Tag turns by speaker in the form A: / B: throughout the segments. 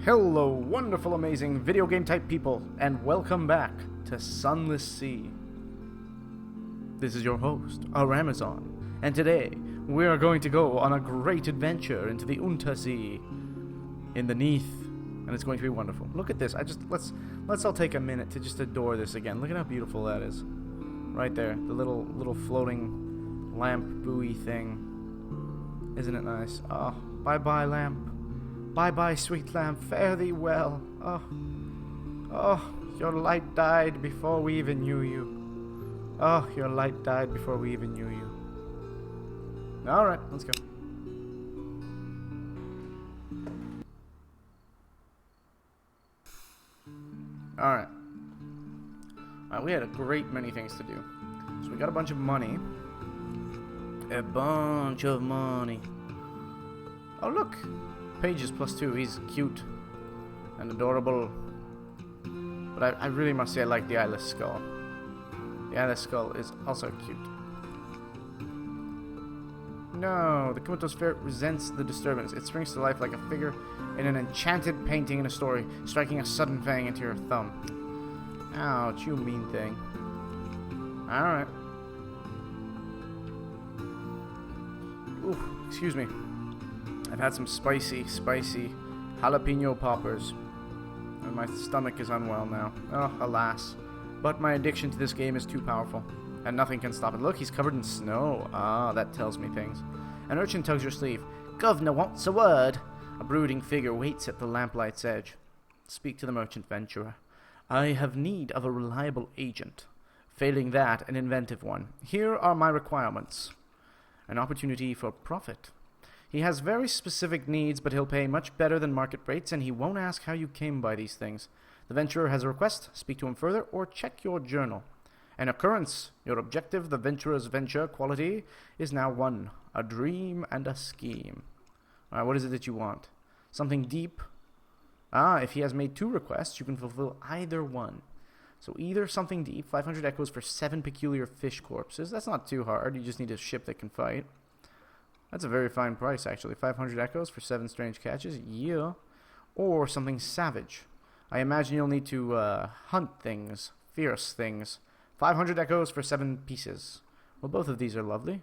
A: Hello, wonderful, amazing video game type people, and welcome back to Sunless Sea. This is your host, our Amazon, and today we are going to go on a great adventure into the Untersea in the Neath, and it's going to be wonderful. Look at this. Let's all take a minute to just adore this again. Look at how beautiful that is. Right there, the little floating lamp buoy thing. Isn't it nice? Oh, bye-bye, lamp. Bye-bye, sweet lamp, fare thee well. Oh, your light died before we even knew you. Oh, your light died before we even knew you. Alright, let's go. Alright. We had a great many things to do. So we got a bunch of money. A bunch of money. Oh, look! Pages +2, he's cute and adorable. But I really must say I like the eyeless skull. The eyeless skull is also cute. No, the Comatose ferret resents the disturbance. It springs to life like a figure in an enchanted painting in a story, striking a sudden fang into your thumb. Ouch, you mean thing. Alright. Ooh, excuse me. I've had some spicy jalapeno poppers, and my stomach is unwell now. Oh, alas. But my addiction to this game is too powerful, and nothing can stop it. Look, he's covered in snow. Ah, that tells me things. An urchin tugs your sleeve. Governor wants a word. A brooding figure waits at the lamplight's edge. Speak to the merchant venturer. I have need of a reliable agent. Failing that, an inventive one. Here are my requirements. An opportunity for profit. He has very specific needs, but he'll pay much better than market rates, and he won't ask how you came by these things. The venturer has a request. Speak to him further, or check your journal. An occurrence. Your objective, the venturer's venture quality, is now one. A dream and a scheme. Alright, what is it that you want? Something deep? If he has made 2 requests, you can fulfill either one. So either something deep, 500 echoes for 7 peculiar fish corpses. That's not too hard. You just need a ship that can fight. That's a very fine price, actually. 500 echoes for 7 strange catches. Yeah. Or something savage. I imagine you'll need to hunt things. Fierce things. 500 echoes for 7 pieces. Well, both of these are lovely.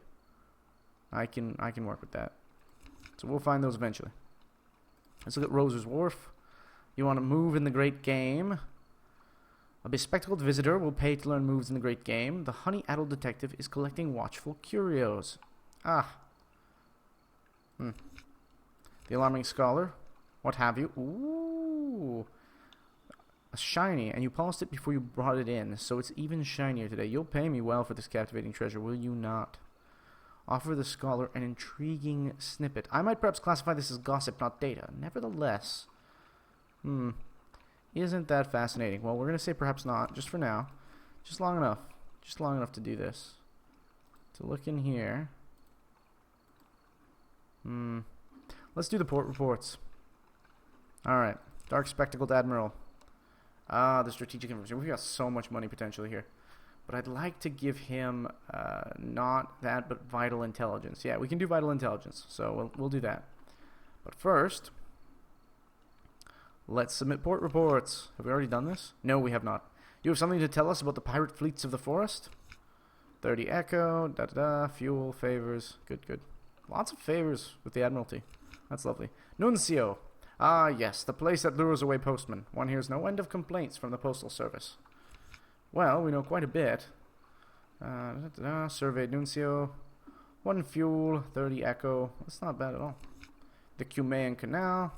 A: I can work with that. So we'll find those eventually. Let's look at Rose's Wharf. You want to move in the great game. A bespectacled visitor will pay to learn moves in the great game. The honey-addled detective is collecting watchful curios. The alarming scholar. What have you? Ooh. A shiny, and you polished it before you brought it in, so it's even shinier today. You'll pay me well for this captivating treasure, will you not? Offer the scholar an intriguing snippet. I might perhaps classify this as gossip, not data. Nevertheless. Isn't that fascinating? Well, we're going to say perhaps not, just for now. Just long enough. Just long enough to do this. To look in here. Let's do the port reports. Alright. Dark Spectacled Admiral. The strategic information. We've got so much money potentially here. But I'd like to give him, not that, but vital intelligence. Yeah, we can do vital intelligence. So we'll do that. But first, let's submit port reports. Have we already done this? No, we have not. You have something to tell us about the pirate fleets of the forest? 30 echo, fuel, favors. Good. Lots of favors with the Admiralty. That's lovely. Nuncio. Ah, yes, the place that lures away postmen. One hears no end of complaints from the postal service. Well, we know quite a bit. Surveyed Nuncio. 1 fuel, 30 echo. That's not bad at all. The Cumaean Canal.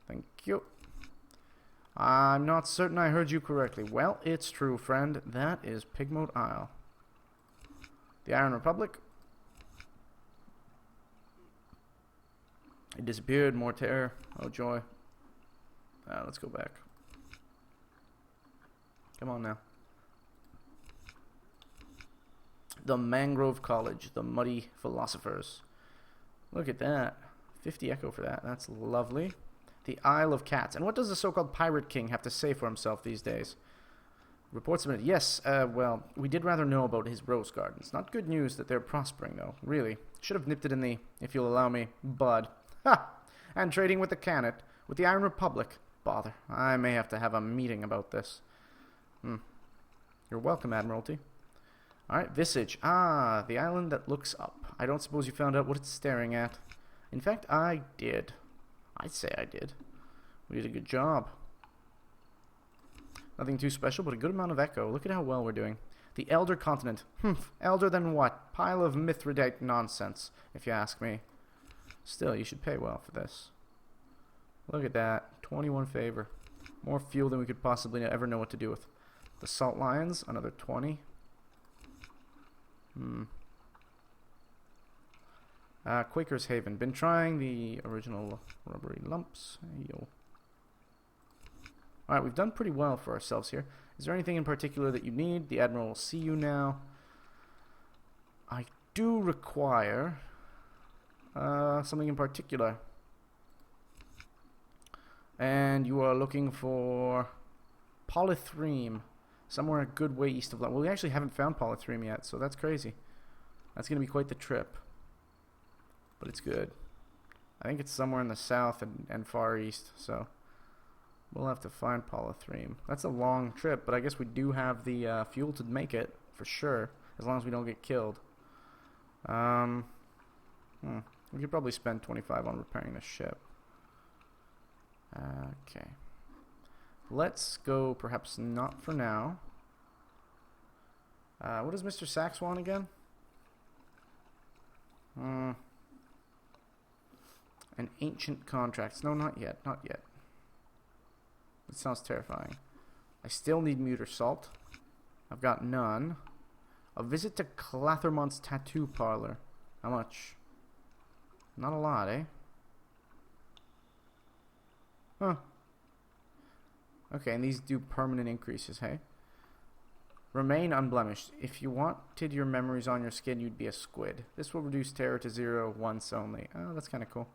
A: Thank you. I'm not certain I heard you correctly. Well, it's true, friend. That is Pigmote Isle. The Iron Republic. It disappeared. More terror. Oh, joy. Let's go back. Come on now. The Mangrove College. The Muddy Philosophers. Look at that. 50 echo for that. That's lovely. The Isle of Cats. And what does the so-called Pirate King have to say for himself these days? Reports submitted. Yes, well, we did rather know about his rose gardens. Not good news that they're prospering, though. Really. Should have nipped it in the, if you'll allow me, bud. Ha! And trading with the Canet With the Iron Republic. Bother. I may have to have a meeting about this. You're welcome, Admiralty. Alright, Visage. Ah, the island that looks up. I don't suppose you found out what it's staring at. In fact, I did. I'd say I did. We did a good job. Nothing too special, but a good amount of echo. Look at how well we're doing. The Elder Continent. Elder than what? Pile of Mithridate nonsense, if you ask me. Still, you should pay well for this. Look at that. 21 favor. More fuel than we could possibly ever know what to do with. The Salt Lions, another 20. Quaker's Haven. Been trying the original rubbery lumps. Yo. Alright, we've done pretty well for ourselves here. Is there anything in particular that you need? The Admiral will see you now. I do require something in particular. And you are looking for polythreme. Somewhere a good way east of London. Well, we actually haven't found polythreme yet, so that's crazy. That's going to be quite the trip. But it's good. I think it's somewhere in the south and far east, so we'll have to find polythreme. That's a long trip, but I guess we do have the fuel to make it, for sure, as long as we don't get killed. We could probably spend 25 on repairing the ship. Okay. Let's go, perhaps not for now. What does Mr. Sachs want again? An ancient contracts. No, not yet. Not yet. It sounds terrifying. I still need muter salt. I've got none. A visit to Clathermont's tattoo parlor. How much? Not a lot, eh? Huh. Okay, and these do permanent increases, hey? Remain unblemished. If you wanted your memories on your skin, you'd be a squid. This will reduce terror to 0 once only. Oh, that's kind of cool.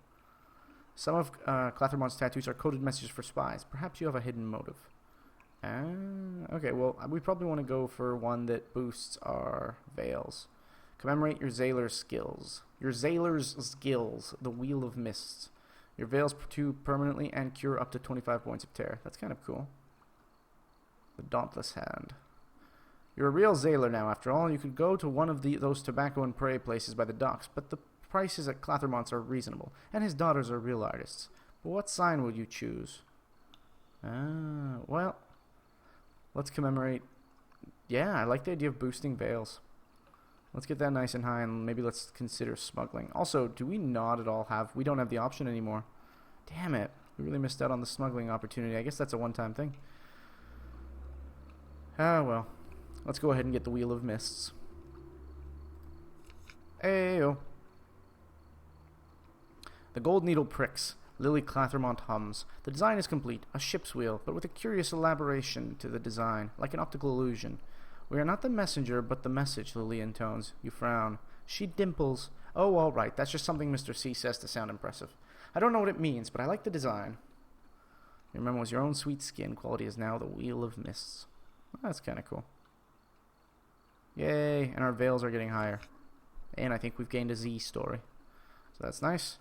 A: Some of Clathermont's tattoos are coded messages for spies. Perhaps you have a hidden motive. Okay, well, we probably want to go for one that boosts our veils. Commemorate your Zailor's skills. Your Zailor's skills. The Wheel of Mists. Your veils permanently and cure up to 25 points of terror. That's kind of cool. The Dauntless Hand. You're a real Zailor now, after all. You could go to one of those tobacco and prey places by the docks, but the prices at Clathermont's are reasonable, and his daughters are real artists. But what sign would you choose? Well, let's commemorate. Yeah, I like the idea of boosting veils. Let's get that nice and high, and maybe let's consider smuggling. Also, do we not at all have... We don't have the option anymore. Damn it. We really missed out on the smuggling opportunity. I guess that's a one-time thing. Ah, well. Let's go ahead and get the Wheel of Mists. Ayo. The gold needle pricks. Lily Clathermont hums. The design is complete. A ship's wheel, but with a curious elaboration to the design, like an optical illusion. We are not the messenger, but the message, Lily intones. You frown. She dimples. Oh, all right. That's just something Mr. C says to sound impressive. I don't know what it means, but I like the design. Your memo was your own sweet skin. Quality is now the Wheel of Mists. Well, that's kind of cool. Yay, and our veils are getting higher. And I think we've gained a Z story. So that's nice.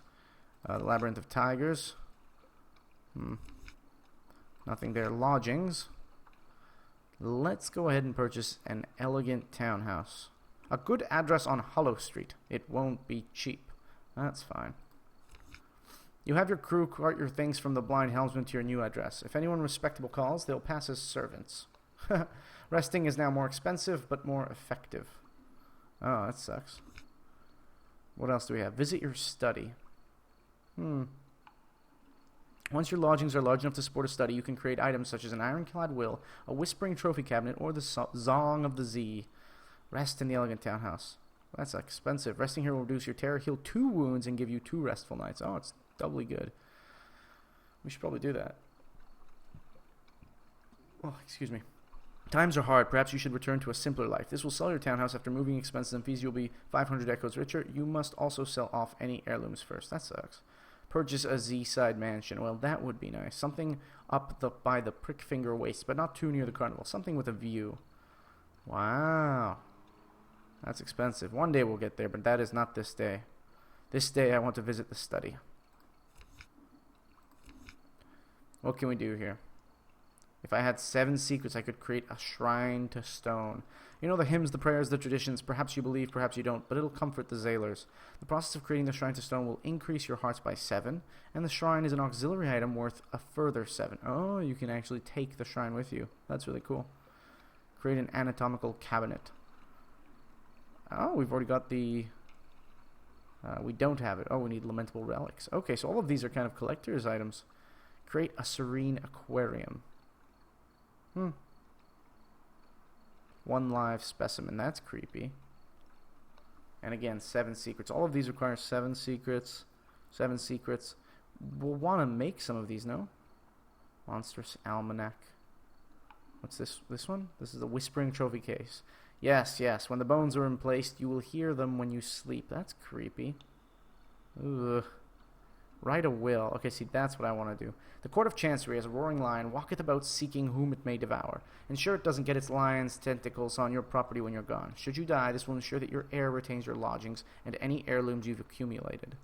A: The Labyrinth of Tigers. Nothing there. Lodgings. Let's go ahead and purchase an elegant townhouse. A good address on Hollow Street. It won't be cheap. That's fine. You have your crew cart your things from the blind helmsman to your new address. If anyone respectable calls, they'll pass as servants. Resting is now more expensive, but more effective. Oh, that sucks. What else do we have? Visit your study. Once your lodgings are large enough to support a study, you can create items such as an ironclad will, a whispering trophy cabinet, or the Zong of the Z. Rest in the elegant townhouse. Well, that's expensive. Resting here will reduce your terror, heal 2 wounds, and give you 2 restful nights. Oh, it's doubly good. We should probably do that. Oh, excuse me. Times are hard. Perhaps you should return to a simpler life. This will sell your townhouse. After moving expenses and fees, you'll be 500 echoes richer. You must also sell off any heirlooms first. That sucks. Purchase a Z-side mansion. Well, that would be nice. Something up by the Prickfinger Waste, but not too near the carnival. Something with a view. Wow. That's expensive. One day we'll get there, but that is not this day. This day I want to visit the study. What can we do here? If I had 7 secrets, I could create a shrine to stone. You know the hymns, the prayers, the traditions. Perhaps you believe, perhaps you don't, but it'll comfort the Zailers. The process of creating the shrine to stone will increase your hearts by 7, and the shrine is an auxiliary item worth a further 7. Oh, you can actually take the shrine with you. That's really cool. Create an anatomical cabinet. Oh, we've already got the... we don't have it. Oh, we need lamentable relics. Okay, so all of these are kind of collector's items. Create a serene aquarium. 1 live specimen. That's creepy. And again, 7 secrets. All of these require 7 secrets. 7 secrets. We'll want to make some of these, no? Monstrous Almanac. What's this? This one? This is a Whispering Trophy Case. Yes, yes. When the bones are emplaced, you will hear them when you sleep. That's creepy. Ugh. Write a will. Okay, see, that's what I want to do. The Court of Chancery, as a roaring lion, walketh about seeking whom it may devour. Ensure it doesn't get its lion's tentacles on your property when you're gone. Should you die, this will ensure that your heir retains your lodgings and any heirlooms you've accumulated.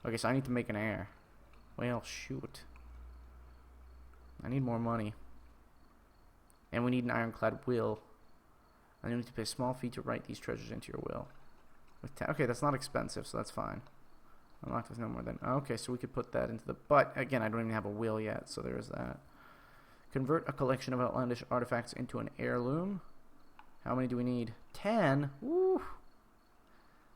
A: Okay, so I need to make an heir. Well, shoot. I need more money. And we need an ironclad will. And you need to pay a small fee to write these treasures into your will. Okay, that's not expensive, so that's fine. Unlocked with no more than... Okay, so we could put that into the... But, again, I don't even have a will yet, so there is that. Convert a collection of outlandish artifacts into an heirloom. How many do we need? 10? Woo!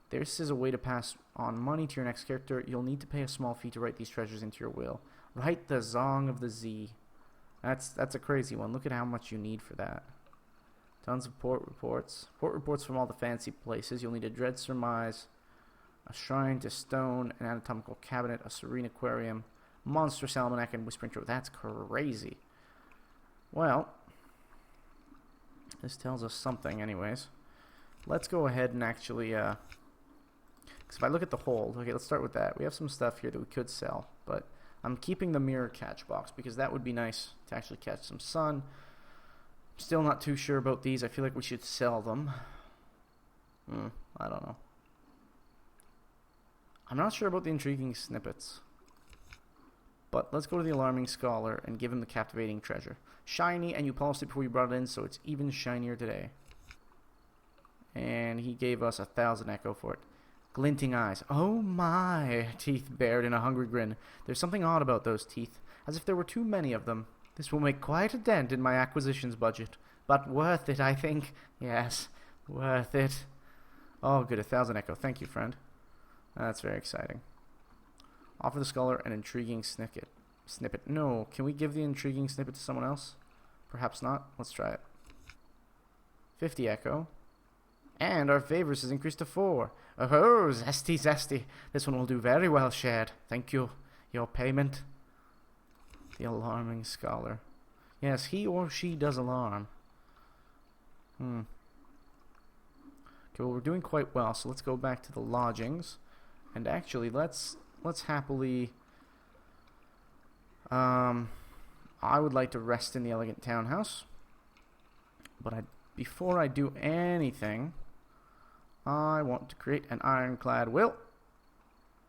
A: This is a way to pass on money to your next character. You'll need to pay a small fee to write these treasures into your will. Write the Song of the Z. That's a crazy one. Look at how much you need for that. Tons of port reports. Port reports from all the fancy places. You'll need a dread surmise... a shrine to stone, an anatomical cabinet, a serene aquarium, monstrous almanac, and whispering trophy. That's crazy. Well, this tells us something anyways. Let's go ahead and actually, because if I look at the hold, okay, let's start with that. We have some stuff here that we could sell, but I'm keeping the mirror catch box because that would be nice to actually catch some sun. Still not too sure about these. I feel like we should sell them. I don't know. I'm not sure about the intriguing snippets. But let's go to the alarming scholar and give him the captivating treasure. Shiny, and you polished it before you brought it in, so it's even shinier today. And he gave us 1,000 echo for it. Glinting eyes. Oh my! Teeth bared in a hungry grin. There's something odd about those teeth, as if there were too many of them. This will make quite a dent in my acquisitions budget. But worth it, I think. Yes, worth it. Oh, good, 1,000 echo. Thank you, friend. That's very exciting. Offer the scholar an intriguing snippet. No, can we give the intriguing snippet to someone else? Perhaps not. Let's try it. 50 echo. And our favors is increased to 4. Oh, zesty, zesty. This one will do very well shared. Thank you. Your payment. The alarming scholar. Yes, he or she does alarm. Okay, well, we're doing quite well, so let's go back to the lodgings. And actually, let's happily... I would like to rest in the elegant townhouse. But before I do anything, I want to create an ironclad will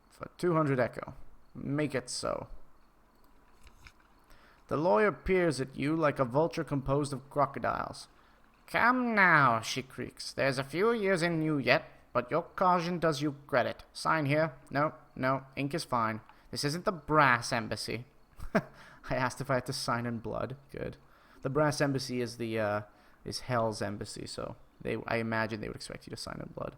A: for 200 echo. Make it so. The lawyer peers at you like a vulture composed of crocodiles. Come now, she creaks. There's a few years in you yet, but your caution does you credit. Sign here. No, ink is fine. This isn't the brass embassy. I asked if I had to sign in blood. Good. The brass embassy is is Hell's embassy, so I imagine they would expect you to sign in blood.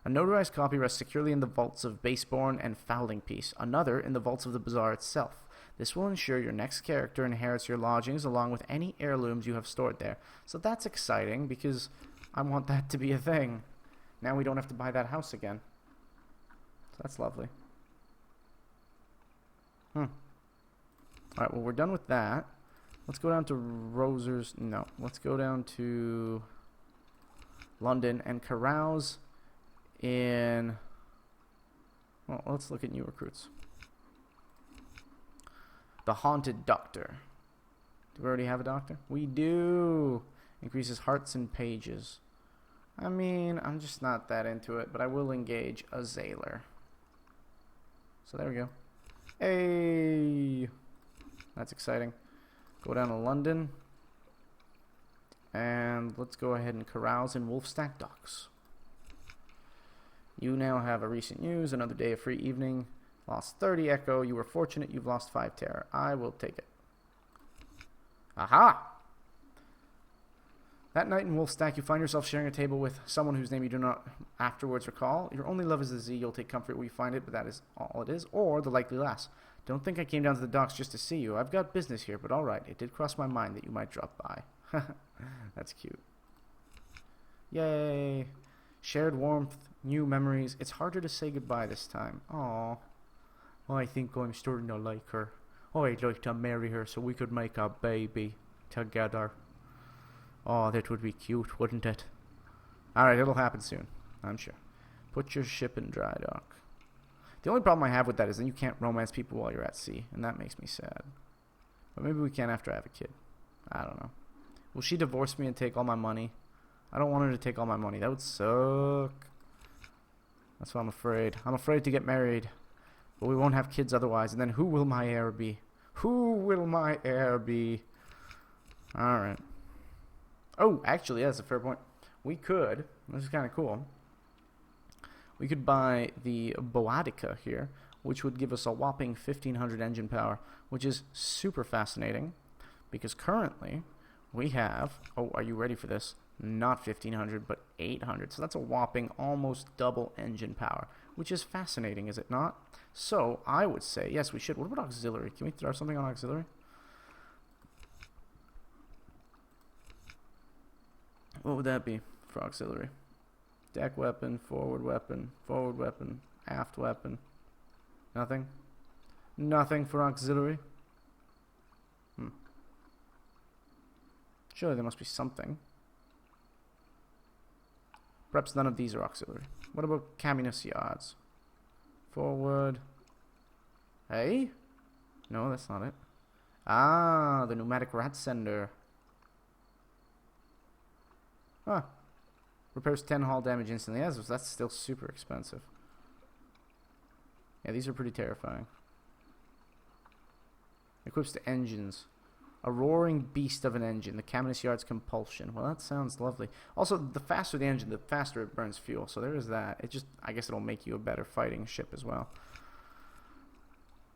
A: A notarized copy rests securely in the vaults of Baseborn and Fowling Piece. Another in the vaults of the bazaar itself. This will ensure your next character inherits your lodgings along with any heirlooms you have stored there. So that's exciting because I want that to be a thing. Now we don't have to buy that house again. So that's lovely. Alright, well, we're done with that. Let's go down to Roser's... No, let's go down to London and carouse in... Well, let's look at new recruits. The Haunted Doctor. Do we already have a doctor? We do! Increases hearts and pages. I mean, I'm just not that into it, but I will engage a Zailer. So there we go. Hey! That's exciting. Go down to London. And let's go ahead and carouse in Wolfstack Docks. You now have a recent news, another day of free evening. Lost 30 Echo. You were fortunate. You've lost 5 Terror. I will take it. Aha! That night in Wolfstack, you find yourself sharing a table with someone whose name you do not afterwards recall. Your only love is the Z. You'll take comfort where you find it, but that is all it is. Or the likely lass. Don't think I came down to the docks just to see you. I've got business here, but alright. It did cross my mind that you might drop by. That's cute. Yay! Shared warmth, new memories. It's harder to say goodbye this time. Aww. I think I'm starting to like her. I'd like to marry her so we could make a baby together. Oh, that would be cute, wouldn't it? Alright, it'll happen soon, I'm sure. Put your ship in dry dock. The only problem I have with that is that you can't romance people while you're at sea, and that makes me sad. But maybe we can after I have a kid. I don't know. Will she divorce me and take all my money? I don't want her to take all my money. That would suck. That's what I'm afraid. I'm afraid to get married. But we won't have kids otherwise. And then who will my heir be? Who will my heir be? Alright. Oh, actually, that's a fair point. We could. This is kind of cool. We could buy the Boadica here, which would give us a whopping 1,500 engine power, which is super fascinating. Because currently, we have... Oh, are you ready for this? Not 1,500, but 800. So that's a whopping almost double engine power, which is fascinating, is it not? So I would say, yes, we should. What about auxiliary? Can we throw something on auxiliary? What would that be for auxiliary? Deck weapon, forward weapon, aft weapon. Nothing? Nothing for auxiliary? Surely there must be something. Perhaps none of these are auxiliary. What about Caminus yards? Forward. Hey? No, that's not it. Ah, the pneumatic rat sender. Huh. Repairs 10 hull damage instantly. Yes, that's still super expensive. Yeah, these are pretty terrifying. Equips to engines. A roaring beast of an engine. The Caminus Yard's compulsion. Well, that sounds lovely. Also, the faster the engine, the faster it burns fuel. So there is that. It just, I guess it'll make you a better fighting ship as well.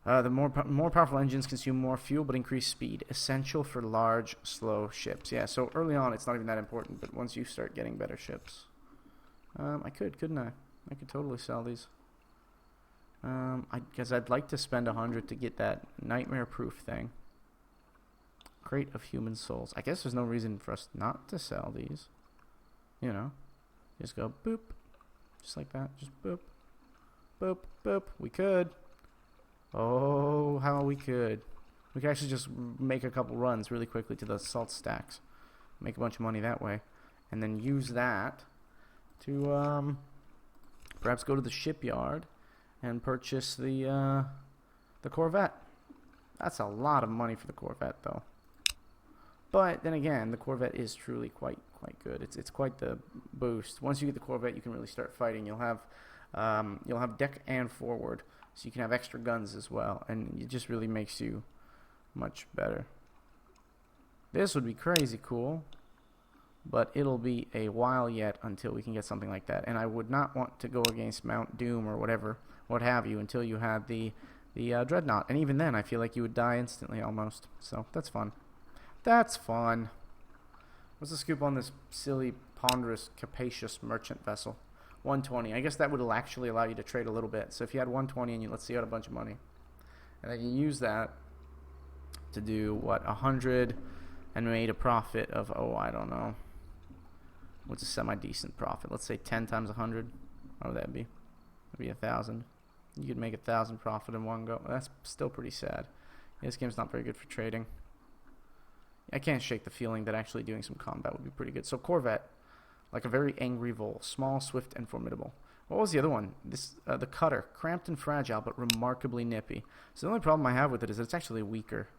A: The more powerful engines consume more fuel but increase speed. Essential for large, slow ships. Yeah, so early on it's not even that important, but once you start getting better ships. Couldn't I? I could totally sell these. Because I'd like to spend 100 to get that nightmare-proof thing. Crate of human souls. I guess there's no reason for us not to sell these. You know. Just go boop. Just like that. Just boop. Boop, boop. We could. Oh, how we could. We could actually just make a couple runs really quickly to the salt stacks. Make a bunch of money that way. And then use that to perhaps go to the shipyard and purchase the Corvette. That's a lot of money for the Corvette, though. But then again, the Corvette is truly quite good. It's quite the boost. Once you get the Corvette, you can really start fighting. You'll have deck and forward, so you can have extra guns as well, and it just really makes you much better. This would be crazy cool, but it'll be a while yet until we can get something like that. And I would not want to go against Mount Doom or what have you, until you had the Dreadnought. And even then, I feel like you would die instantly almost. So that's fun. That's fun. What's the scoop on this silly, ponderous, capacious merchant vessel? 120. I guess that would actually allow you to trade a little bit. So if you had 120 and let's say you had a bunch of money, and then you use that to do what, 100, and made a profit of, oh, I don't know, what's a semi-decent profit? Let's say 10 times 100. What would that be? That'd be 1,000. You could make 1,000 profit in one go. That's still pretty sad. This game's not very good for trading. I can't shake the feeling that actually doing some combat would be pretty good. So Corvette, like a very angry vole, small, swift, and formidable. What was the other one? The Cutter, cramped and fragile, but remarkably nippy. So the only problem I have with it is it's actually weaker.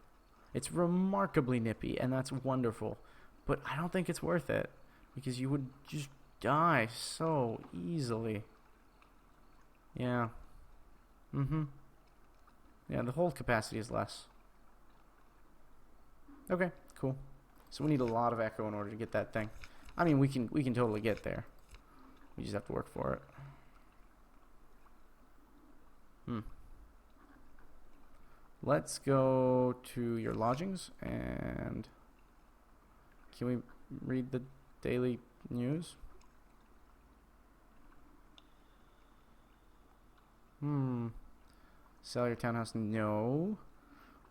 A: It's remarkably nippy, and that's wonderful. But I don't think it's worth it, because you would just die so easily. Yeah. Yeah, the hold capacity is less. Okay, cool. So we need a lot of echo in order to get that thing. I mean, we can totally get there. We just have to work for it. Let's go to your lodgings, and can we read the daily news? Sell your townhouse? No.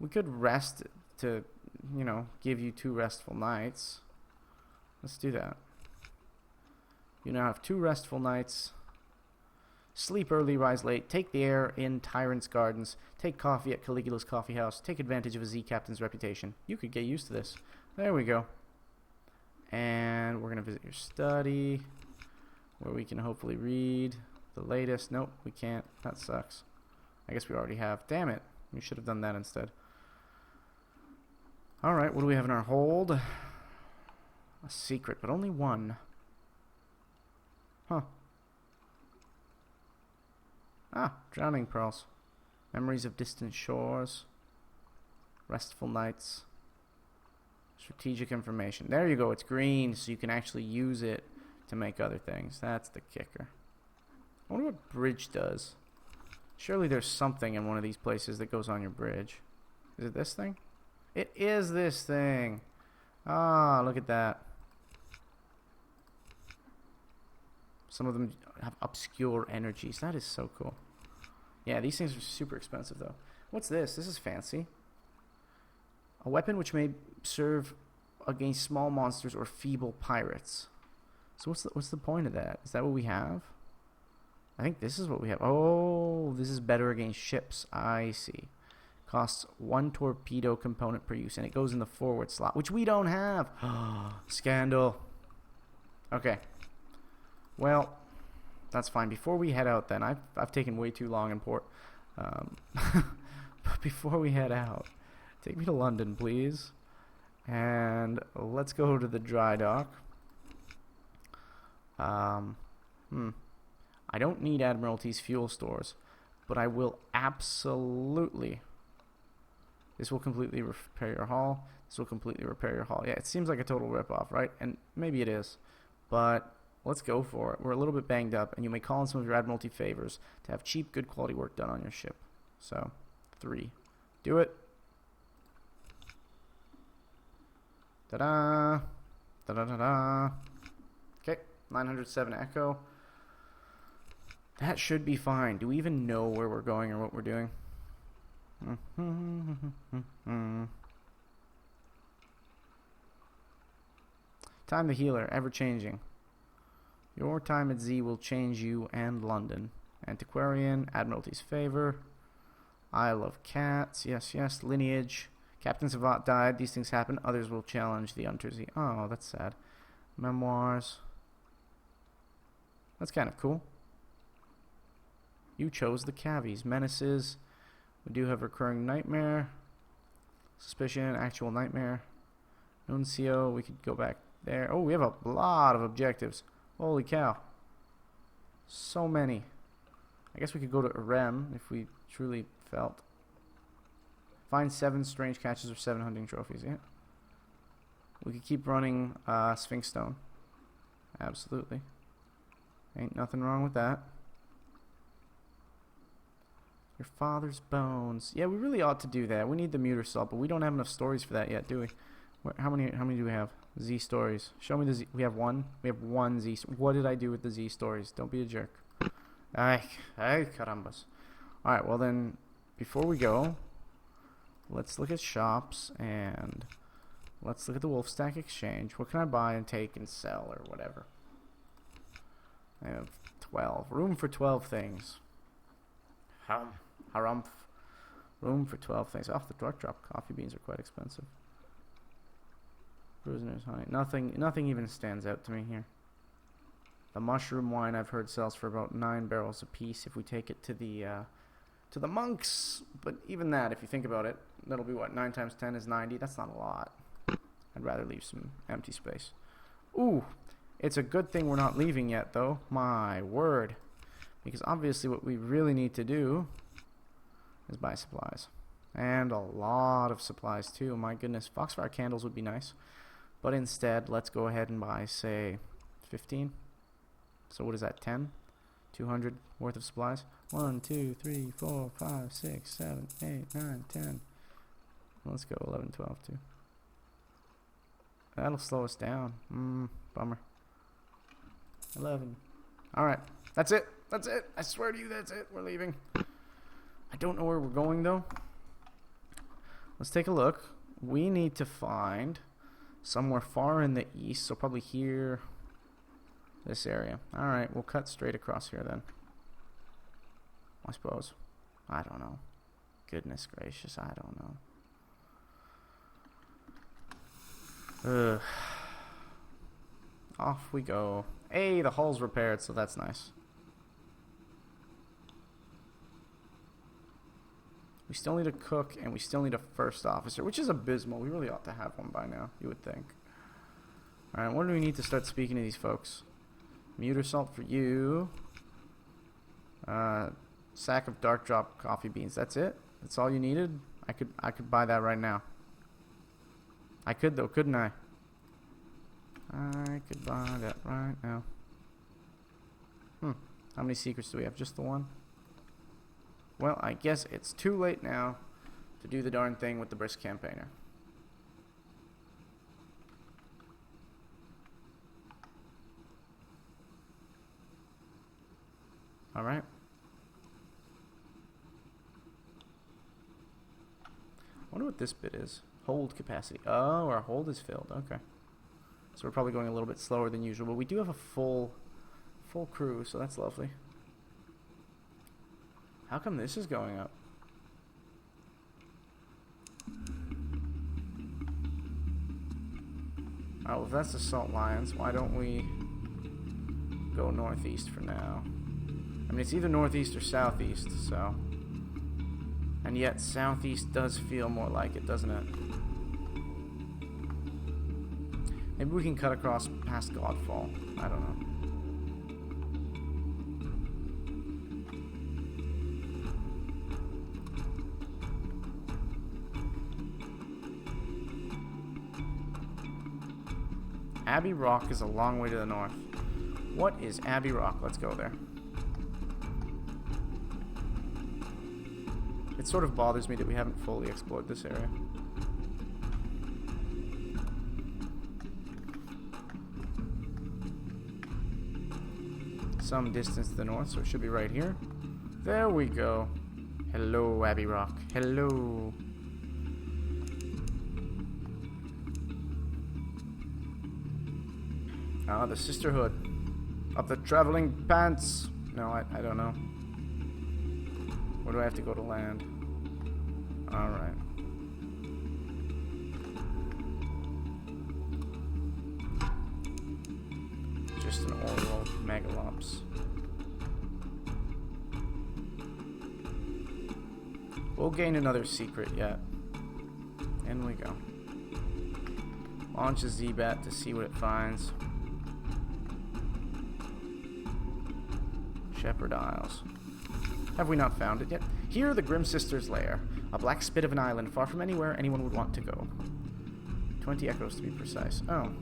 A: We could rest to, you know, give you 2 restful nights. Let's do that. You now have 2 restful nights. Sleep early, rise late. Take the air in Tyrant's Gardens. Take coffee at Caligula's Coffee House. Take advantage of a Z Captain's reputation. You could get used to this. There we go. And we're going to visit your study, where we can hopefully read the latest. Nope, we can't. That sucks. I guess we already have. Damn it. We should have done that instead. Alright, what do we have in our hold? A secret, but only 1. Huh. Ah, drowning pearls. Memories of distant shores. Restful nights. Strategic information. There you go, it's green, so you can actually use it to make other things. That's the kicker. I wonder what bridge does. Surely there's something in one of these places that goes on your bridge. Is it this thing? It is this thing. Ah, look at that. Some of them have obscure energies. That is so cool. Yeah, these things are super expensive, though. What's this? This is fancy. A weapon which may serve against small monsters or feeble pirates. So what's the point of that? Is that what we have? I think this is what we have. Oh, this is better against ships. I see. Costs 1 torpedo component per use, and it goes in the forward slot, which we don't have. Scandal. Okay. Well, that's fine. Before we head out, then, I've taken way too long in port. But before we head out, take me to London, please. And let's go to the dry dock. I don't need Admiralty's fuel stores, but I will absolutely. This will completely repair your hull. This will completely repair your hull. Yeah, it seems like a total ripoff, right? And maybe it is, but let's go for it. We're a little bit banged up, and you may call in some of your Admiralty favors to have cheap, good quality work done on your ship. So, 3. Do it. Ta-da! Da-da-da-da! Okay, 907 Echo. That should be fine. Do we even know where we're going or what we're doing? Time the healer, ever changing. Your time at Z will change you and London. Antiquarian, Admiralty's favor. Isle of Cats, yes, yes. Lineage. Captain Savat died. These things happen. Others will challenge the Untersea. Oh, that's sad. Memoirs. That's kind of cool. You chose the cavies. Menaces. We do have recurring nightmare. Suspicion. Actual nightmare. Nuncio. We could go back there. Oh, we have a lot of objectives. Holy cow. So many. I guess we could go to Irem if we truly felt. Find 7 strange catches or 7 hunting trophies. Yeah. We could keep running Sphinx Stone. Absolutely. Ain't nothing wrong with that. Your father's bones. Yeah, we really ought to do that. We need the muter salt, but we don't have enough stories for that yet, do we? How many do we have? Z stories. Show me the Z. We have 1. We have 1 Z. What did I do with the Z stories? Don't be a jerk. Ay, carambas. Alright, well then, before we go, let's look at shops and let's look at the Wolf Stack Exchange. What can I buy and take and sell or whatever? I have 12. Room for 12 things. Harumph. Room for 12 things. Off the dark drop. Coffee beans are quite expensive. Prisoners honey. Nothing even stands out to me here. The mushroom wine I've heard sells for about 9 barrels a piece if we take it to the monks. But even that, if you think about it, that'll be what, 9 times 10 is 90. That's not a lot. I'd rather leave some empty space. Ooh, it's a good thing we're not leaving yet, though. My word. Because obviously what we really need to do is buy supplies. And a lot of supplies too. My goodness, foxfire candles would be nice. But instead, let's go ahead and buy, say, 15. So what is that, 10? 200 worth of supplies. 1, 2, 3, 4, 5, 6, 7, 8, 9, 10. Let's go 11, 12 too. That'll slow us down. Bummer. 11. Alright. That's it. That's it. I swear to you, that's it. We're leaving. I don't know where we're going, though. Let's take a look. We need to find somewhere far in the east. So probably here. This area. Alright, we'll cut straight across here then. I suppose. I don't know. Goodness gracious, I don't know. Ugh. Off we go. Hey, the hull's repaired, so that's nice. We still need a cook, and we still need a first officer, which is abysmal. We really ought to have one by now, you would think. Alright, what do we need to start speaking to these folks? Muter salt for you. Sack of dark drop coffee beans. That's it? That's all you needed? I could buy that right now. I could though, couldn't I? I could buy that right now. How many secrets do we have? Just the one? Well, I guess it's too late now to do the darn thing with the brisk campaigner. Alright. I wonder what this bit is. Hold capacity. Oh, our hold is filled. Okay. So we're probably going a little bit slower than usual, but we do have a full crew, so that's lovely. How come this is going up? Oh, well, if that's the Salt Lions, why don't we go northeast for now? I mean, it's either northeast or southeast, so... And yet, southeast does feel more like it, doesn't it? Maybe we can cut across past Godfall. I don't know. Abbey Rock is a long way to the north. What is Abbey Rock? Let's go there. It sort of bothers me that we haven't fully explored this area. Some distance to the north, so it should be right here. There we go. Hello, Abbey Rock. Hello. Ah, the Sisterhood of the Traveling Pants. No, I don't know. Where do I have to go to land? Alright. Just an oral megalops. We'll gain another secret yet. In we go. Launch a Z-Bat to see what it finds. Shepherd Isles. Have we not found it yet? Here, the Grim Sisters' lair. A black spit of an island far from anywhere anyone would want to go. 20 echoes to be precise. Oh.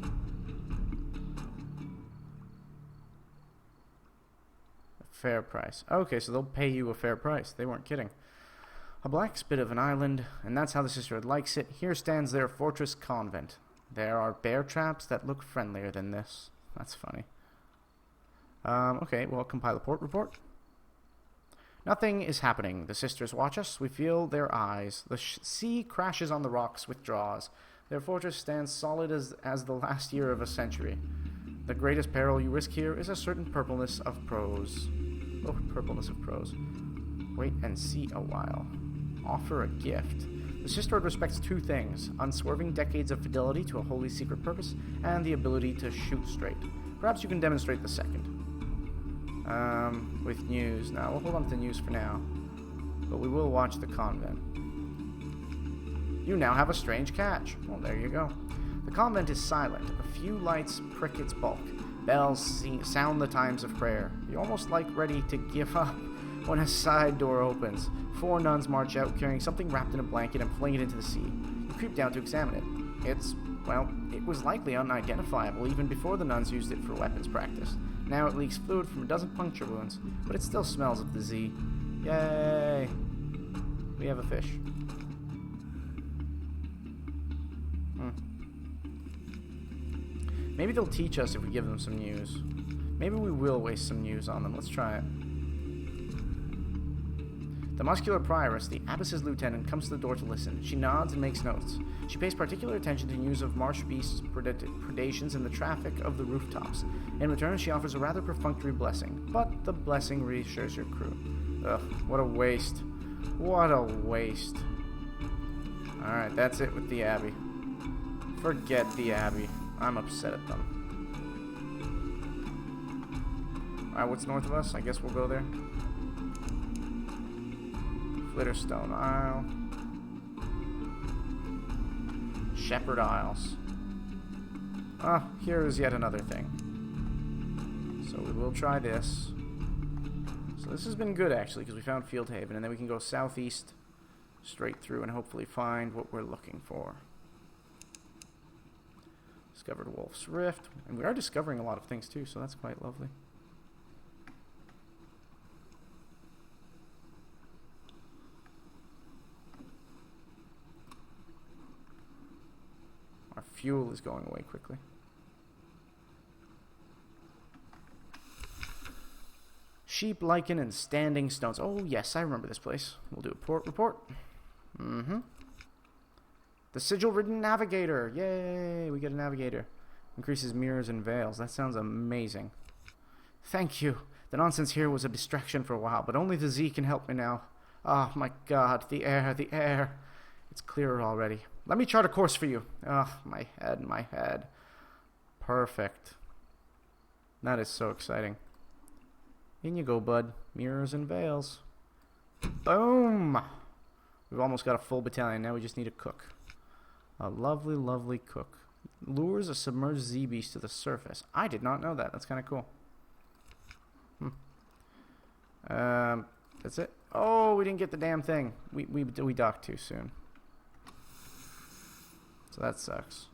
A: A fair price. Okay, so they'll pay you a fair price. They weren't kidding. A black spit of an island, and that's how the Sisterhood likes it. Here stands their fortress convent. There are bear traps that look friendlier than this. That's funny. Okay, well, compile a port report. Nothing is happening. The sisters watch us. We feel their eyes. The sea crashes on the rocks, withdraws. Their fortress stands solid as the last year of a century. The greatest peril you risk here is a certain purpleness of prose. Oh, purpleness of prose. Wait and see a while. Offer a gift. The Sisterhood respects two things: unswerving decades of fidelity to a wholly secret purpose, and the ability to shoot straight. Perhaps you can demonstrate the second. With news. Now, we'll hold on to the news for now. But we will watch the convent. You now have a strange catch. Well, there you go. The convent is silent. A few lights prick its bulk. Bells sound the times of prayer. You're almost like ready to give up. when a side door opens. 4 nuns march out carrying something wrapped in a blanket and fling it into the sea. You creep down to examine it. It was likely unidentifiable even before the nuns used it for weapons practice. Now it leaks fluid from a dozen puncture wounds, but it still smells of the Z. Yay! We have a fish. Maybe they'll teach us if we give them some news. Maybe we will waste some news on them. Let's try it. The muscular prioress, the abbess's lieutenant, comes to the door to listen. She nods and makes notes. She pays particular attention to news of marsh beasts' predations and the traffic of the rooftops. In return, she offers a rather perfunctory blessing, but the blessing reassures your crew. Ugh, what a waste. What a waste. Alright, that's it with the Abbey. Forget the Abbey. I'm upset at them. Alright, what's north of us? I guess we'll go there. Flitterstone Isle. Shepherd Isles. Ah, here is yet another thing. So we will try this. So this has been good, actually, because we found Field Haven, and then we can go southeast straight through and hopefully find what we're looking for. Discovered Wolf's Rift, and we are discovering a lot of things too, so that's quite lovely. Our fuel is going away quickly. Sheep, lichen, and standing stones. Oh yes, I remember this place. We'll do a port report. The sigil-ridden navigator. Yay, we get a navigator. Increases mirrors and veils. That sounds amazing. Thank you. The nonsense here was a distraction for a while, but only the Z can help me now. Oh my god, the air, the air. It's clearer already. Let me chart a course for you. Oh, my head, my head. Perfect. That is so exciting. In you go, bud. Mirrors and veils. Boom! We've almost got a full battalion. Now we just need a cook. A lovely, lovely cook. Lures a submerged Z-beast to the surface. I did not know that. That's kind of cool. That's it. Oh, we didn't get the damn thing. We docked too soon. So that sucks.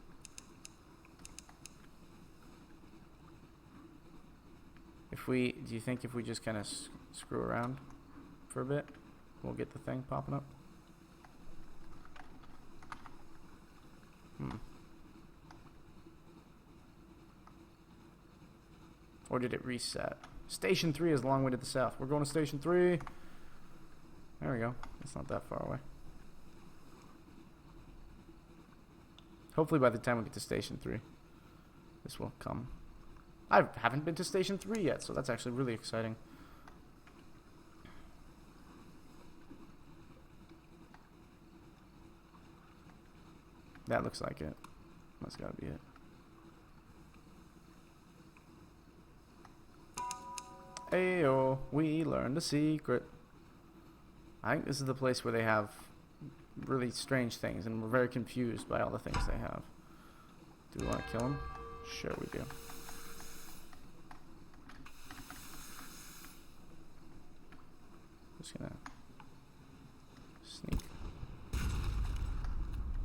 A: Do you think if we just kind of screw around for a bit, we'll get the thing popping up? Or did it reset? Station 3 is a long way to the south. We're going to Station 3. There we go. It's not that far away. Hopefully by the time we get to Station 3, this will come. I haven't been to Station 3 yet, so that's actually really exciting. That looks like it. That's gotta be it. Ayo, we learned a secret. I think this is the place where they have really strange things, and we're very confused by all the things they have. Do we want to kill them? Sure we do. Just gonna sneak.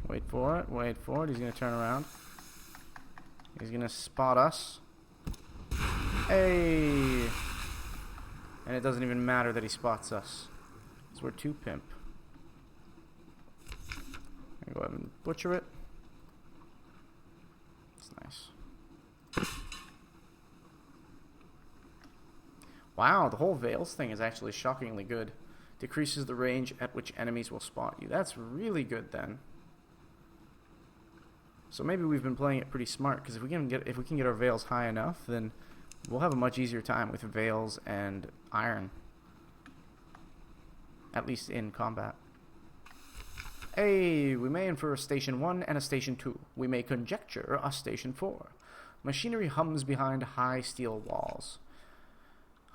A: Wait for it, wait for it. He's gonna turn around. He's gonna spot us. Hey! And it doesn't even matter that he spots us. So we're too pimp. I'm gonna go ahead and butcher it. It's nice. Wow, the whole Veils thing is actually shockingly good. Decreases the range at which enemies will spot you. That's really good then. So maybe we've been playing it pretty smart, because if we can get our Veils high enough, then we'll have a much easier time with Veils and Iron. At least in combat. Hey, we may infer a Station 1 and a Station 2. We may conjecture a Station 4. Machinery hums behind high steel walls.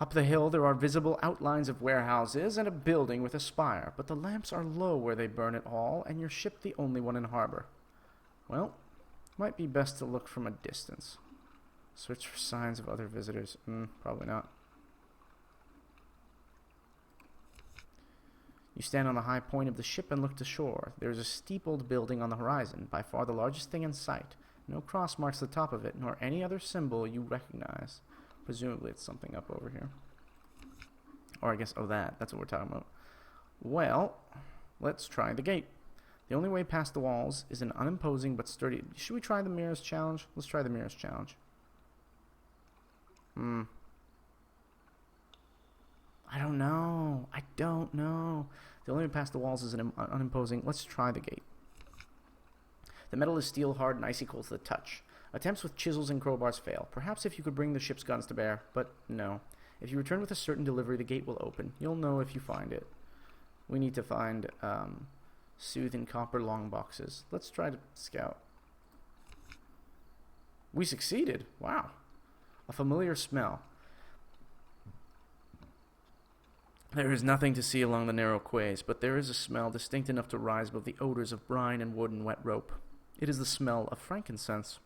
A: Up the hill there are visible outlines of warehouses and a building with a spire, but the lamps are low where they burn at all, and your ship the only one in harbor. Well, might be best to look from a distance. Search for signs of other visitors. Probably not. You stand on the high point of the ship and look to shore. There is a steepled building on the horizon, by far the largest thing in sight. No cross marks the top of it, nor any other symbol you recognize. Presumably it's something up over here. Or I guess, oh that's what we're talking about. Well, let's try the gate. The only way past the walls is an unimposing but sturdy... Should we try the mirrors challenge? Let's try the mirrors challenge. I don't know. The only way past the walls is an unimposing... Let's try the gate. The metal is steel hard and icy cold to the touch. Attempts with chisels and crowbars fail. Perhaps if you could bring the ship's guns to bear, but no. If you return with a certain delivery, the gate will open. You'll know if you find it. We need to find soothing copper long boxes. Let's try to scout. We succeeded. Wow. A familiar smell. There is nothing to see along the narrow quays, but there is a smell distinct enough to rise above the odors of brine and wood and wet rope. It is the smell of frankincense,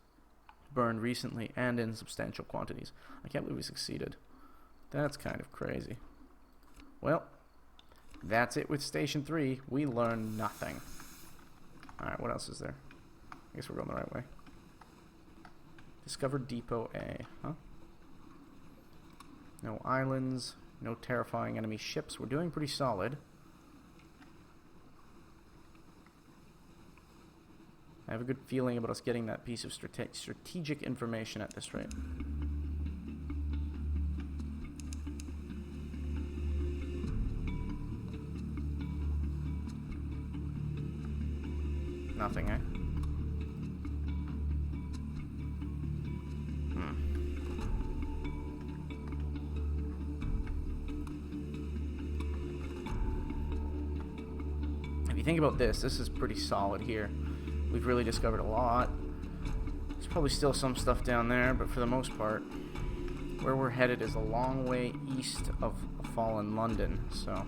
A: burned recently and in substantial quantities. I can't believe we succeeded. That's kind of crazy. Well, that's it with Station 3. We learned nothing. Alright, what else is there? I guess we're going the right way. Discover Depot A, huh? No islands, no terrifying enemy ships. We're doing pretty solid. I have a good feeling about us getting that piece of strategic information at this rate. Nothing, eh? If you think about this is pretty solid here. We've really discovered a lot. There's probably still some stuff down there, but for the most part, where we're headed is a long way east of fallen London, so...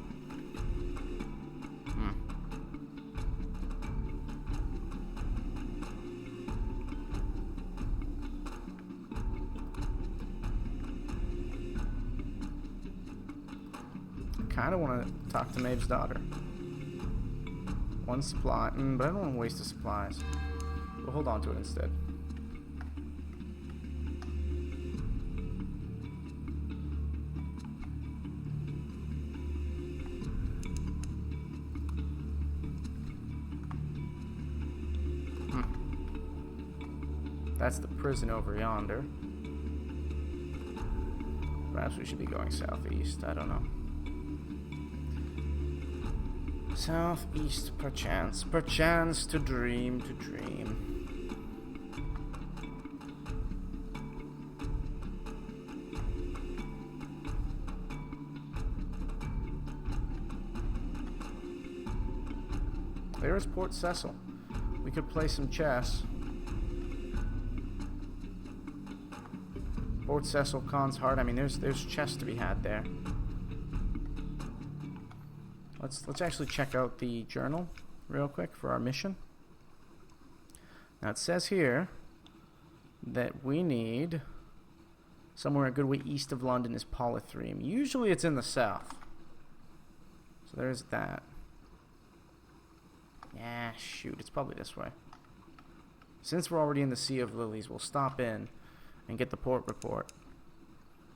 A: kind of want to talk to Maeve's daughter. One supply, but I don't want to waste the supplies. We'll hold on to it instead. That's the prison over yonder. Perhaps we should be going southeast, I don't know. Southeast, perchance to dream, There's Port Cecil. We could play some chess. Port Cecil, Khan's Heart. I mean, there's chess to be had there. Let's actually check out the journal real quick for our mission. Now it says here that we need somewhere a good way east of London is Polythreme. Usually it's in the south. So there's that. Yeah, shoot, it's probably this way. Since we're already in the Sea of Lilies, we'll stop in and get the port report.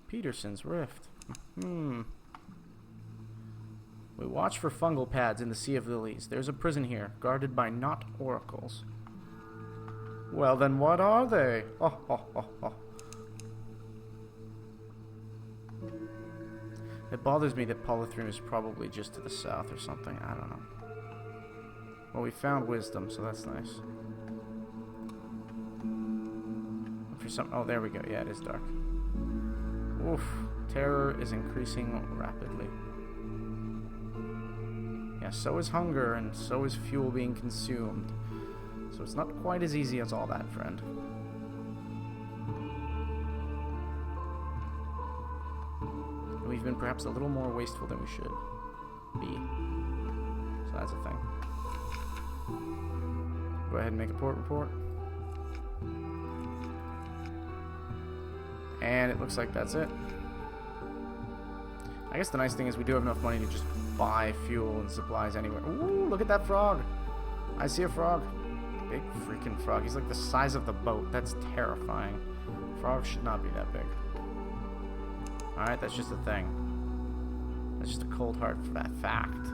A: Peterson's Rift. We watch for fungal pads in the Sea of Lilies. There's a prison here, guarded by not oracles. Well, then what are they? It bothers me that Polythreme is probably just to the south or something. I don't know. Well, we found wisdom, so that's nice. For some, oh, there we go. Yeah, it is dark. Oof. Terror is increasing rapidly. Yeah, so is hunger, and so is fuel being consumed. So it's not quite as easy as all that, friend. And we've been perhaps a little more wasteful than we should be. So that's a thing. Go ahead and make a port report. And it looks like that's it. I guess the nice thing is we do have enough money to just buy fuel and supplies anywhere. Ooh, look at that frog. I see a frog. Big freaking frog. He's like the size of the boat. That's terrifying. Frogs should not be that big. Alright, that's just a thing. That's just a cold hard fact.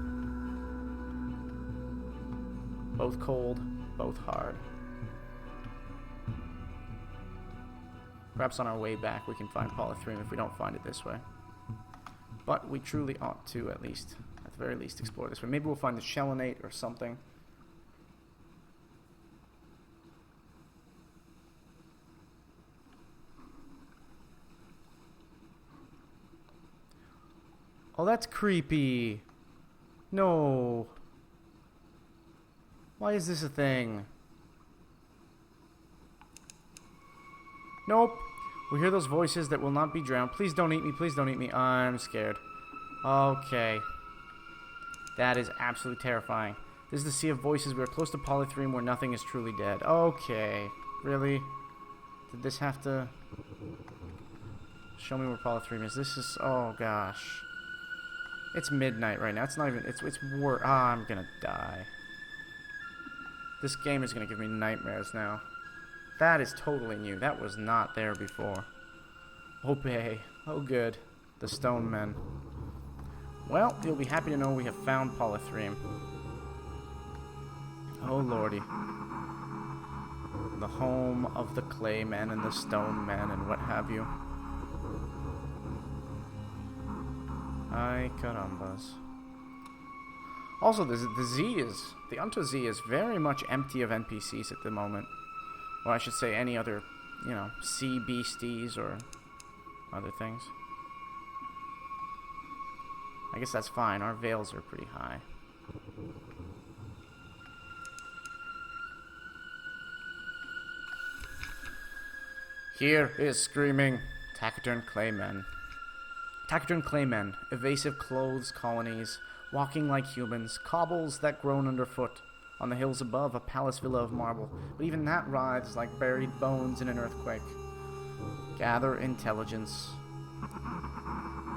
A: Both cold, both hard. Perhaps on our way back we can find polythene if we don't find it this way. But we truly ought to, at the very least, explore this way. Maybe we'll find the Shellinate or something. Oh, that's creepy. No. Why is this a thing? Nope. We hear those voices that will not be drowned. Please don't eat me. Please don't eat me. I'm scared. Okay. That is absolutely terrifying. This is the Sea of Voices. We are close to polythene where nothing is truly dead. Okay. Really? Did this have to... Show me where polythene is. This is... Oh, gosh. It's midnight right now. It's not even... It's work. Ah, I'm gonna die. This game is gonna give me nightmares now. That is totally new. That was not there before. Obey. Oh, good. The stone men. Well, you'll be happy to know we have found polythene. Oh, lordy. The home of the clay men and the stone men and what have you. Ay, carambas. Also, the Unto Z is very much empty of NPCs at the moment. Or I should say any other, you know, sea beasties or other things. I guess that's fine. Our veils are pretty high. Here is screaming taciturn claymen. Taciturn claymen, evasive clothes colonies, walking like humans, cobbles that groan underfoot. On the hills above, a palace villa of marble, but even that writhes like buried bones in an earthquake. Gather intelligence.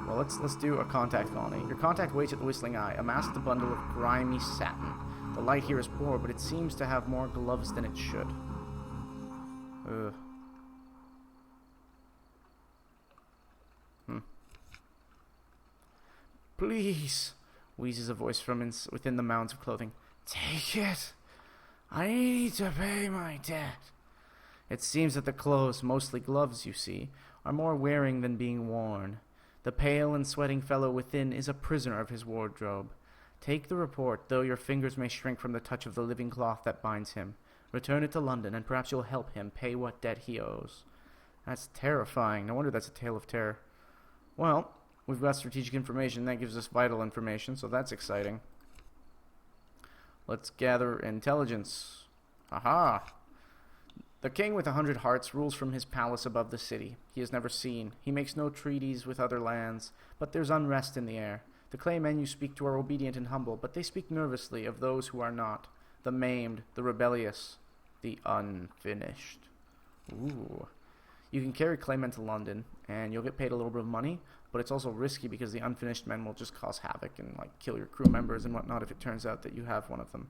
A: Well, let's do a contact colony. Your contact waits at the Whistling Eye, amassed a bundle of grimy satin. The light here is poor, but it seems to have more gloves than it should. Ugh. Please, wheezes a voice from within the mounds of clothing. Take it. I need to pay my debt. It seems that the clothes, mostly gloves, you see, are more wearing than being worn. The pale and sweating fellow within is a prisoner of his wardrobe. Take the report, though your fingers may shrink from the touch of the living cloth that binds him. Return it to London, and perhaps you'll help him pay what debt he owes. That's terrifying. No wonder that's a tale of terror. Well, we've got strategic information. That gives us vital information, so that's exciting. Let's gather intelligence. Aha! The king with 100 hearts rules from his palace above the city. He is never seen. He makes no treaties with other lands, but there's unrest in the air. The clay men you speak to are obedient and humble, but they speak nervously of those who are not. The maimed, the rebellious, the unfinished. Ooh. You can carry claymen to London, and you'll get paid a little bit of money, but it's also risky because the unfinished men will just cause havoc and like kill your crew members and whatnot if it turns out that you have one of them.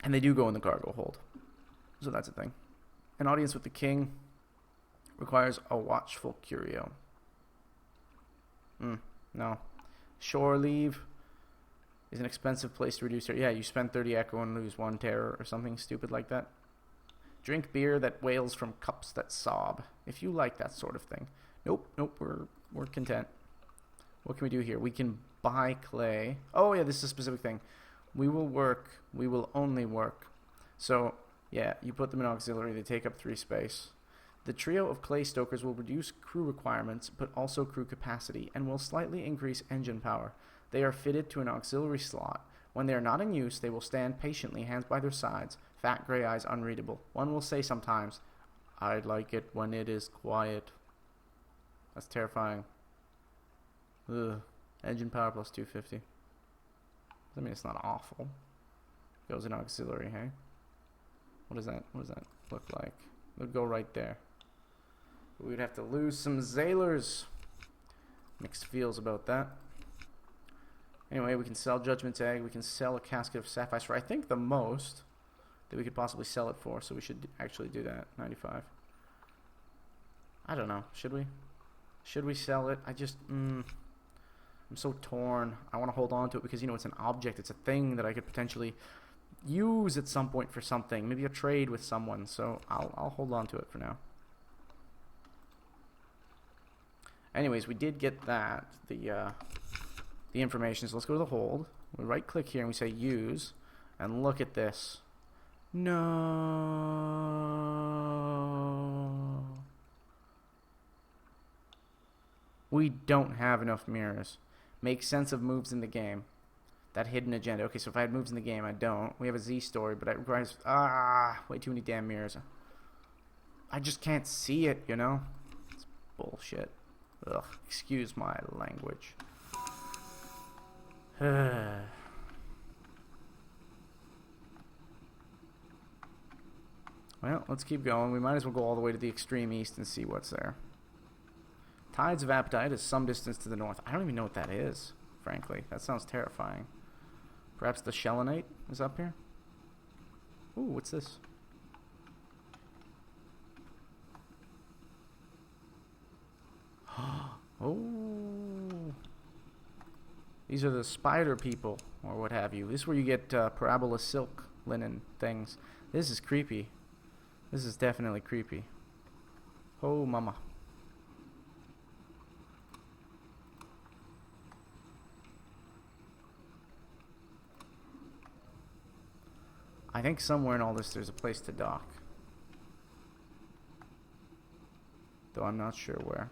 A: And they do go in the cargo hold. So that's a thing. An audience with the king requires a watchful curio. No. Shore leave is an expensive place to reduce terror. Yeah, you spend 30 echo and lose 1 terror or something stupid like that. Drink beer that wails from cups that sob. If you like that sort of thing. Nope, we're content. What can we do here? We can buy clay. Oh yeah, this is a specific thing. We will work. We will only work. So, yeah, you put them in auxiliary. They take up 3 space. The trio of clay stokers will reduce crew requirements, but also crew capacity, and will slightly increase engine power. They are fitted to an auxiliary slot. When they are not in use, they will stand patiently, hands by their sides, fat gray eyes unreadable. One will say sometimes, "I'd like it when it is quiet." That's terrifying. Ugh. Engine power plus 250. I mean, it's not awful. Goes in auxiliary, hey? What does that look like? It would go right there. We'd have to lose some sailors. Mixed feels about that. Anyway, we can sell Judgment's Egg. We can sell a casket of sapphires for, I think, the most that we could possibly sell it for. So we should actually do that. 95. I don't know. Should we? Should we sell it? I'm so torn. I want to hold on to it because, you know, it's an object. It's a thing that I could potentially use at some point for something. Maybe a trade with someone. So I'll hold on to it for now. Anyways, we did get that, the information. So let's go to the hold. We right click here and we say use. And look at this. No. We don't have enough mirrors. Make sense of moves in the game. That hidden agenda. Okay, so if I had moves in the game, I don't. We have a Z story, but it requires way too many damn mirrors. I just can't see it, you know? It's bullshit. Ugh, excuse my language. Well, let's keep going. We might as well go all the way to the extreme east and see what's there. Tides of Appetite is some distance to the north. I don't even know what that is, frankly. That sounds terrifying. Perhaps the Shellinate is up here? Ooh, what's this? Oh. These are the spider people, or what have you. This is where you get parabola silk linen things. This is creepy. This is definitely creepy. Oh, mama. I think somewhere in all this there's a place to dock. Though I'm not sure where.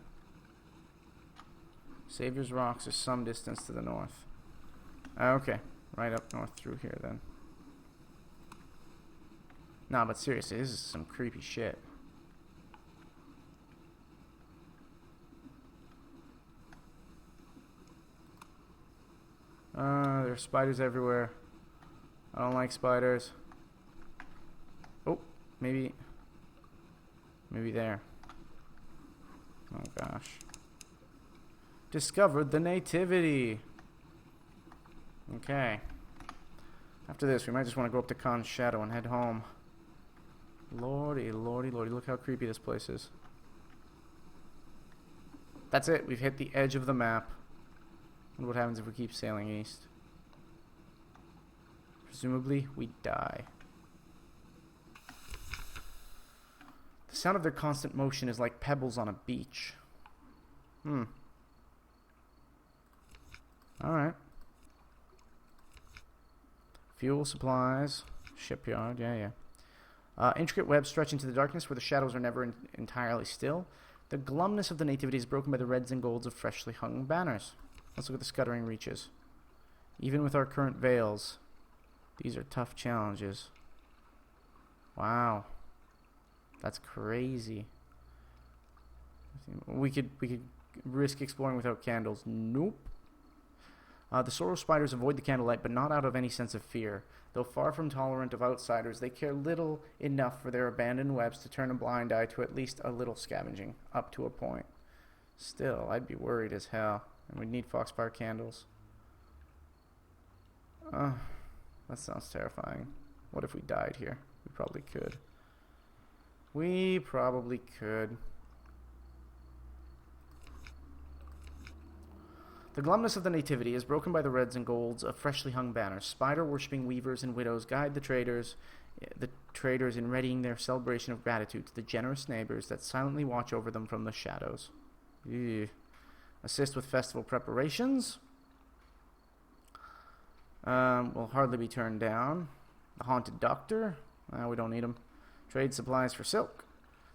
A: Savior's Rocks is some distance to the north. Okay, right up north through here then. Nah, but seriously, this is some creepy shit. There are spiders everywhere. I don't like spiders. Oh, maybe there. Oh gosh. Discovered the nativity. Okay. After this, we might just want to go up to Khan's Shadow and head home. Lordy, lordy, lordy. Look how creepy this place is. That's it. We've hit the edge of the map. And what happens if we keep sailing east? Presumably, we die. The sound of their constant motion is like pebbles on a beach. Alright. Fuel, supplies, shipyard, yeah. Intricate webs stretch into the darkness where the shadows are never entirely still. The glumness of the nativity is broken by the reds and golds of freshly hung banners. Let's look at the scuttering reaches. Even with our current veils, these are tough challenges. Wow. That's crazy. We could risk exploring without candles. Nope. The sorrow spiders avoid the candlelight, but not out of any sense of fear. Though far from tolerant of outsiders, they care little enough for their abandoned webs to turn a blind eye to at least a little scavenging, up to a point. Still, I'd be worried as hell, and we'd need foxfire candles. That sounds terrifying. What if we died here? We probably could. We probably could. The glumness of the nativity is broken by the reds and golds of freshly hung banners. Spider-worshipping weavers and widows guide the traders in readying their celebration of gratitude to the generous neighbors that silently watch over them from the shadows. Ew. Assist with festival preparations. Will hardly be turned down. The haunted doctor. We don't need him. Trade supplies for silk.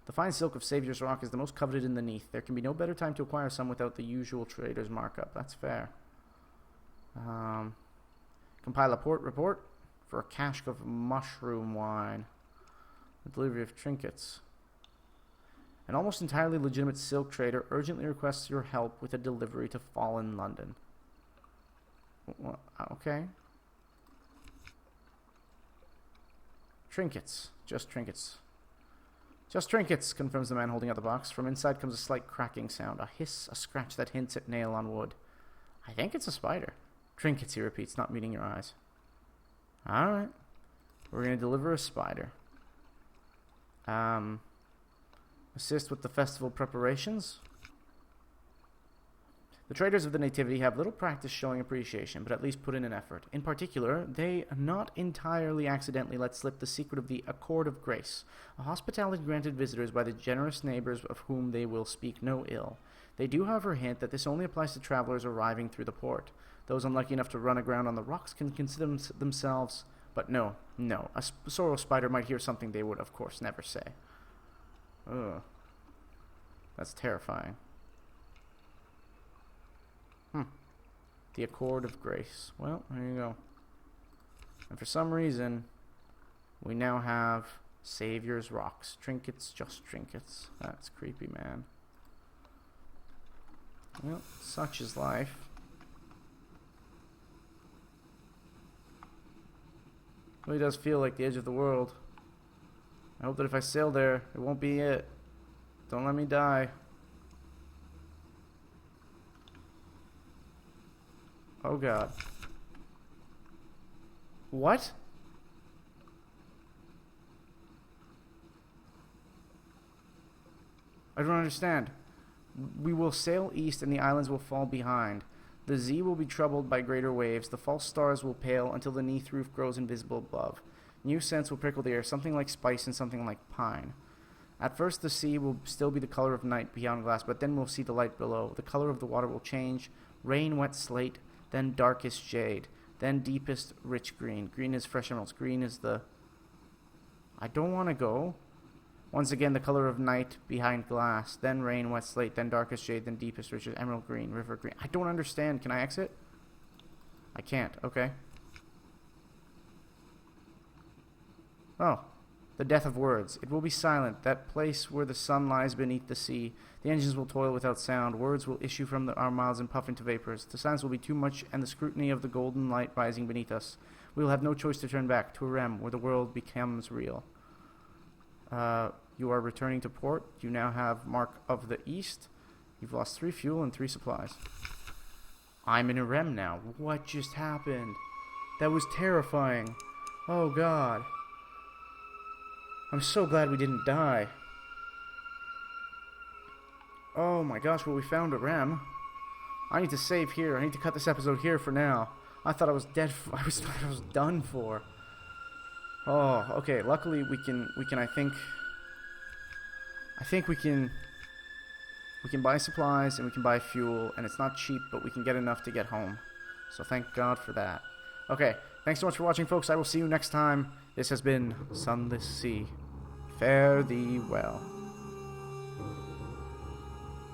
A: The fine silk of Savior's Rock is the most coveted in the Neath. There can be no better time to acquire some without the usual trader's markup. That's fair. Compile a port report for a cask of mushroom wine. The delivery of trinkets. An almost entirely legitimate silk trader urgently requests your help with a delivery to Fallen London. Okay. Trinkets. Just trinkets. Just trinkets, confirms the man holding out the box. From inside comes a slight cracking sound. A hiss, a scratch that hints at nail on wood. I think it's a spider. Trinkets, he repeats, not meeting your eyes. Alright. We're going to deliver a spider. Assist with the festival preparations. The traders of the Nativity have little practice showing appreciation, but at least put in an effort. In particular, they not entirely accidentally let slip the secret of the Accord of Grace, a hospitality granted visitors by the generous neighbors of whom they will speak no ill. They do, however, hint that this only applies to travelers arriving through the port. Those unlucky enough to run aground on the rocks can consider themselves... But no. A sorrel spider might hear something they would, of course, never say. Ugh. That's terrifying. The Accord of Grace. Well, there you go. And for some reason, we now have Savior's Rocks. Trinkets, just trinkets. That's creepy, man. Well, such is life. It really does feel like the edge of the world. I hope that if I sail there, it won't be it. Don't let me die. Oh god. What? I don't understand. We will sail east and the islands will fall behind. The Z will be troubled by greater waves. The false stars will pale until the Neath roof grows invisible above. New scents will prickle the air, something like spice and something like pine. At first the sea will still be the color of night beyond glass, but then we'll see the light below. The color of the water will change. Rain, wet slate, then darkest jade, then deepest rich green. Green is fresh emeralds. Green is the... I don't want to go. Once again, the color of night behind glass, then rain, wet slate, then darkest jade, then deepest richest emerald green, river green. I don't understand. Can I exit? I can't. Okay. Oh. The death of words. It will be silent, that place where the sun lies beneath the sea. The engines will toil without sound. Words will issue from our mouths and puff into vapors. The silence will be too much, and the scrutiny of the golden light rising beneath us. We will have no choice to turn back to a realm where the world becomes real. You are returning to port. You now have Mark of the East. You've lost 3 fuel and 3 supplies. I'm in a REM now. What just happened? That was terrifying. Oh god. I'm so glad we didn't die. Oh my gosh, well we found a REM. I need to save here. I need to cut this episode here for now. I thought I was dead. I was done for. Oh, okay. Luckily we can I think we can buy supplies and we can buy fuel, and it's not cheap, but we can get enough to get home. So thank God for that. Okay, thanks so much for watching, folks. I will see you next time. This has been Sunless Sea. Fare thee well.